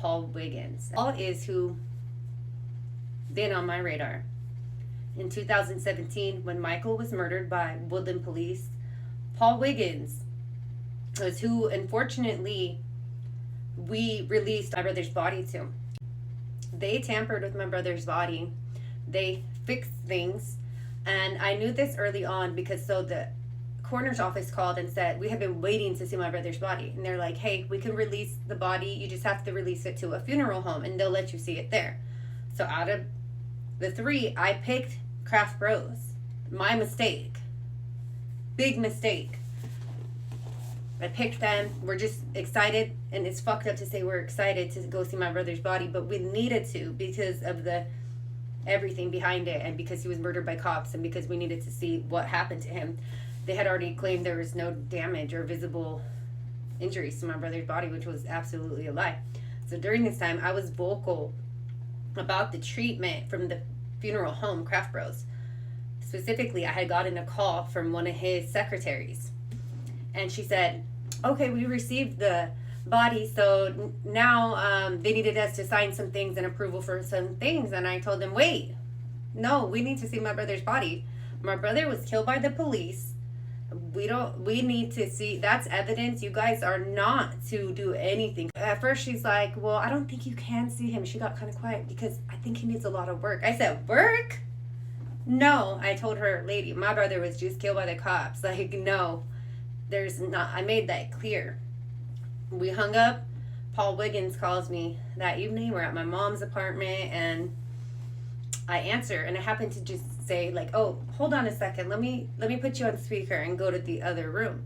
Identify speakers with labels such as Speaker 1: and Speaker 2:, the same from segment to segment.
Speaker 1: Paul Wiggins. Paul is who been on my radar. In 2017, when Michael was murdered by Woodland police, Paul Wiggins was who, unfortunately, we released my brother's body to. They tampered with my brother's body. They fixed things. And I knew this early on because the coroner's office called and said, we have been waiting to see my brother's body. And they're like, hey, we can release the body. You just have to release it to a funeral home and they'll let you see it there. So out of the 3, I picked Kraft Bros. My mistake. Big mistake. I picked them. We're just excited, and it's fucked up to say we're excited to go see my brother's body, but we needed to because of the everything behind it, and because he was murdered by cops, and because we needed to see what happened to him. They had already claimed there was no damage or visible injuries to my brother's body, which was absolutely a lie. So during this time, I was vocal about the treatment from the funeral home, Kraft Bros. Specifically, I had gotten a call from one of his secretaries, and she said, okay, we received the body, so now they needed us to sign some things and approval for some things. And I told them, wait, no, we need to see my brother's body. My brother was killed by the police. We need to see, that's evidence. You guys are not to do anything. At first she's like, well, I don't think you can see him. She got kind of quiet because I think he needs a lot of work. I said, work? No. I told her, lady, my brother was just killed by the cops. Like, no, there's not. I made that clear. We hung up. Paul Wiggins calls me that evening. We're at my mom's apartment, and I answer, and I happen to just say, like, oh, hold on a second. Let me put you on speaker and go to the other room,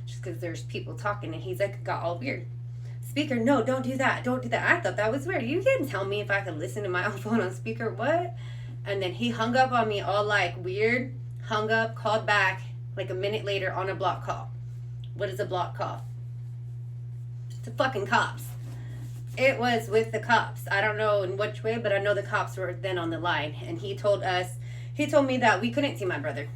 Speaker 1: just because there's people talking. And he's like, got all weird. Speaker, no, don't do that. Don't do that. I thought that was weird. You didn't tell me if I could listen to my own phone on speaker. What? And then he hung up on me all like weird, hung up, called back like a minute later on a block call. What is a block call? It's the fucking cops. It was with the cops. I don't know in which way, but I know the cops were then on the line. And he told me that we couldn't see my brother.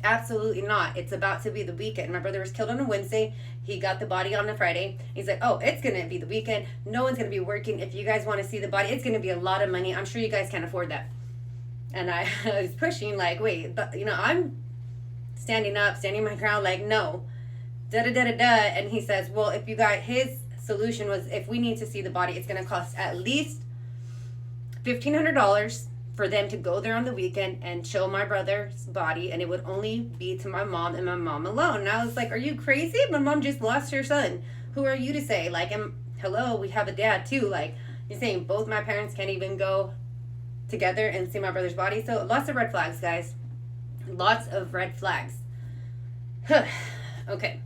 Speaker 1: Absolutely not. It's about to be the weekend. My brother was killed on a Wednesday. He got the body on a Friday. He's like, oh, it's going to be the weekend. No one's going to be working. If you guys want to see the body, it's going to be a lot of money. I'm sure you guys can't afford that. And I was pushing like, wait, but, I'm standing up, standing my ground like, no. Da-da-da-da-da. And he says, well, if you got, his solution was, if we need to see the body, it's going to cost at least $1,500 for them to go there on the weekend and show my brother's body, and it would only be to my mom and my mom alone. And I was like, are you crazy? My mom just lost her son. Who are you to say? Like, hello, we have a dad too. Like, you're saying both my parents can't even go together and see my brother's body. So lots of red flags, guys. Lots of red flags. Okay.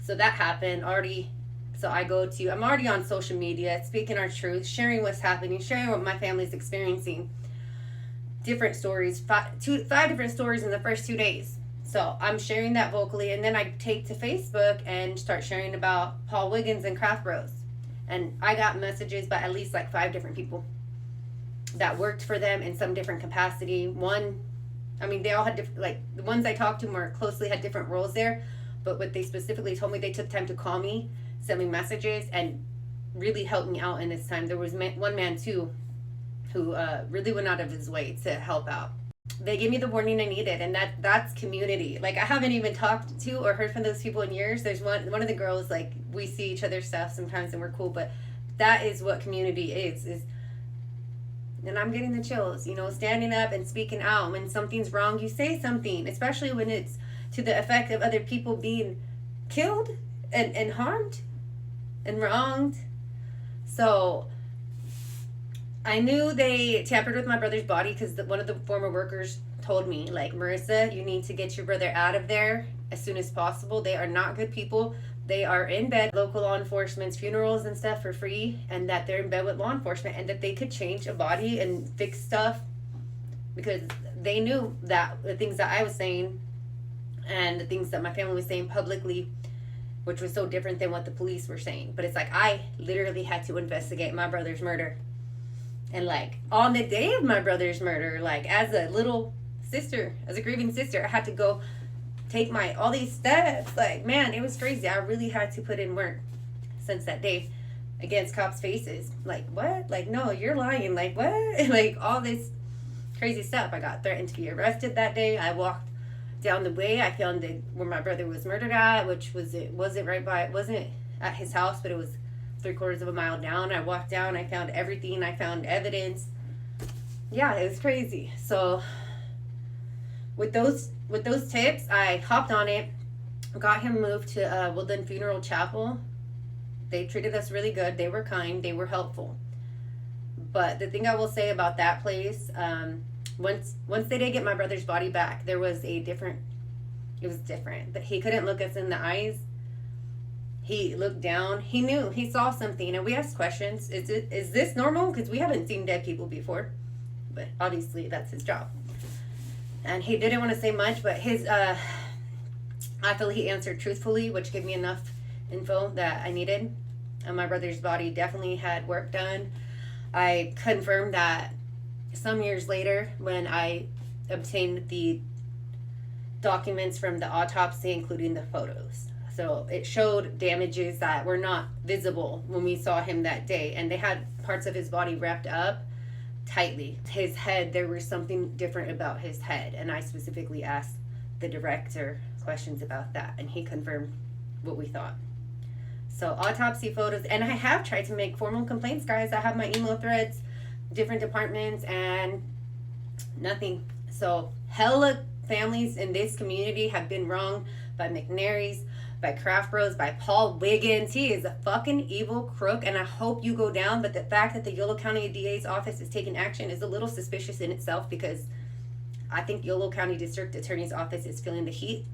Speaker 1: So that happened already. So I'm already on social media, speaking our truth, sharing what's happening, sharing what my family's experiencing. Different stories, five different stories in the first 2 days. So I'm sharing that vocally, and then I take to Facebook and start sharing about Paul Wiggins and Kraft Bros. And I got messages by at least like 5 different people that worked for them in some different capacity. They all had different, like the ones I talked to more closely had different roles there, but what they specifically told me, they took time to call me, send me messages, and really helped me out in this time. There was one man too who really went out of his way to help out. They gave me the warning I needed, and that's community. Like, I haven't even talked to or heard from those people in years. There's one of the girls, like, we see each other's stuff sometimes and we're cool, but that is what community is. And I'm getting the chills, standing up and speaking out. When something's wrong, you say something, especially when it's to the effect of other people being killed and harmed and wronged. So I knew they tampered with my brother's body because one of the former workers told me, like, Marissa, you need to get your brother out of there as soon as possible. They are not good people. They are in bed, local law enforcement's funerals and stuff for free, and that they're in bed with law enforcement, and that they could change a body and fix stuff because they knew that the things that I was saying and the things that my family was saying publicly, which was so different than what the police were saying. But it's like, I literally had to investigate my brother's murder. And like, on the day of my brother's murder, like, as a little sister, as a grieving sister, I had to go take all these steps. Like, man, it was crazy. I really had to put in work since that day. against cops' faces. Like, what? Like, no, you're lying. Like, what? Like, all this crazy stuff. I got threatened to be arrested that day. I walked down the way. I found where my brother was murdered at, which wasn't right by, it wasn't at his house, but it was 3/4 of a mile down. I walked down. I found everything. I found evidence. Yeah, it was crazy. So with those tips, I hopped on it, got him moved to Woodland Funeral Chapel. They treated us really good. They were kind. They were helpful. But the thing I will say about that place, once they did get my brother's body back, there was it was different. But he couldn't look us in the eyes. He looked down. He knew. He saw something. And we asked questions. Is this normal? Because we haven't seen dead people before. But obviously that's his job. And he didn't want to say much, but I feel he answered truthfully, which gave me enough info that I needed. And my brother's body definitely had work done. I confirmed that some years later when I obtained the documents from the autopsy, including the photos. So it showed damages that were not visible when we saw him that day. And they had parts of his body wrapped up tightly. His head, there was something different about his head. And I specifically asked the director questions about that. And he confirmed what we thought. So autopsy photos. And I have tried to make formal complaints, guys. I have my email threads, different departments, and nothing. So hella families in this community have been wronged by McNary's, by Kraft Bros, by Paul Wiggins. He is a fucking evil crook, and I hope you go down. But the fact that the Yolo County DA's office is taking action is a little suspicious in itself, because I think Yolo County District Attorney's Office is feeling the heat